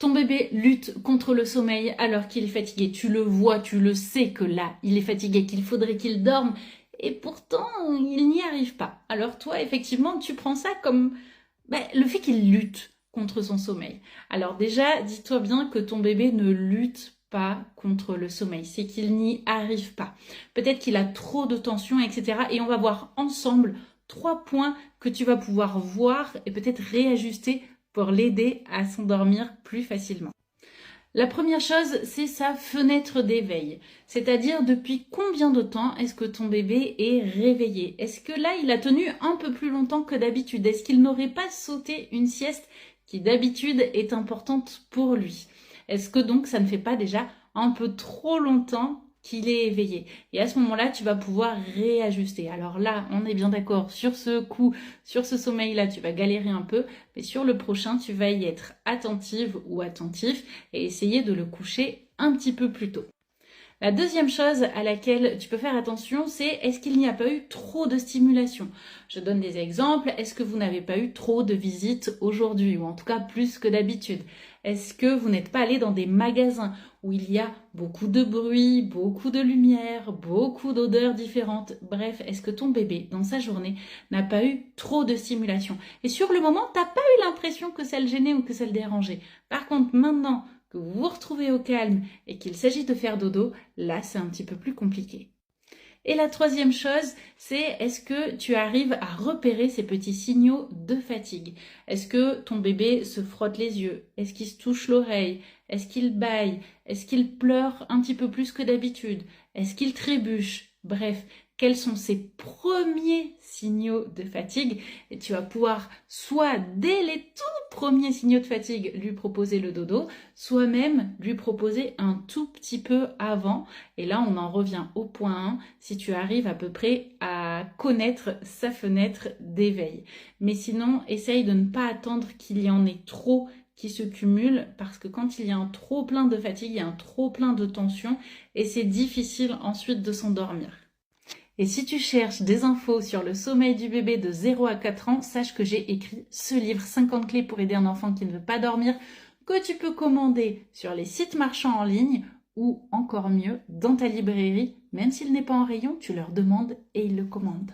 Ton bébé lutte contre le sommeil alors qu'il est fatigué. Tu le vois, tu le sais que là, il est fatigué, qu'il faudrait qu'il dorme. Et pourtant, il n'y arrive pas. Alors toi, effectivement, tu prends ça comme le fait qu'il lutte contre son sommeil. Alors déjà, dis-toi bien que ton bébé ne lutte pas contre le sommeil. C'est qu'il n'y arrive pas. Peut-être qu'il a trop de tension, etc. Et on va voir ensemble 3 points que tu vas pouvoir voir et peut-être réajuster pour l'aider à s'endormir plus facilement. La première chose, c'est sa fenêtre d'éveil. C'est-à-dire depuis combien de temps est-ce que ton bébé est réveillé? Est-ce que là, il a tenu un peu plus longtemps que d'habitude? Est-ce qu'il n'aurait pas sauté une sieste qui d'habitude est importante pour lui? Est-ce que donc ça ne fait pas déjà un peu trop longtemps qu'il est éveillé? Et à ce moment-là, tu vas pouvoir réajuster. Alors là, on est bien d'accord, sur ce coup, sur ce sommeil-là, tu vas galérer un peu, mais sur le prochain, tu vas y être attentive ou attentif et essayer de le coucher un petit peu plus tôt. La deuxième chose à laquelle tu peux faire attention, c'est est-ce qu'il n'y a pas eu trop de stimulation? Je donne des exemples. Est-ce que vous n'avez pas eu trop de visites aujourd'hui, ou en tout cas plus que d'habitude? Est-ce que vous n'êtes pas allé dans des magasins où il y a beaucoup de bruit, beaucoup de lumière, beaucoup d'odeurs différentes? Bref, est-ce que ton bébé, dans sa journée, n'a pas eu trop de stimulation? Et sur le moment, t'as pas eu l'impression que ça le gênait ou que ça le dérangeait. Par contre, maintenant que vous vous retrouvez au calme et qu'il s'agit de faire dodo, là c'est un petit peu plus compliqué. Et la troisième chose, c'est est-ce que tu arrives à repérer ces petits signaux de fatigue? Est-ce que ton bébé se frotte les yeux? Est-ce qu'il se touche l'oreille? Est-ce qu'il bâille? Est-ce qu'il pleure un petit peu plus que d'habitude? Est-ce qu'il trébuche? Bref, quels sont ces premiers signaux de fatigue? Et tu vas pouvoir soit dès les tout premiers signaux de fatigue lui proposer le dodo, soit même lui proposer un tout petit peu avant. Et là, on en revient au point 1, si tu arrives à peu près à connaître sa fenêtre d'éveil. Mais sinon, essaye de ne pas attendre qu'il y en ait trop qui se cumulent, parce que quand il y a un trop plein de fatigue, il y a un trop plein de tension et c'est difficile ensuite de s'endormir. Et si tu cherches des infos sur le sommeil du bébé de 0 à 4 ans, sache que j'ai écrit ce livre 50 clés pour aider un enfant qui ne veut pas dormir, que tu peux commander sur les sites marchands en ligne ou encore mieux dans ta librairie. Même s'il n'est pas en rayon, tu leur demandes et ils le commandent.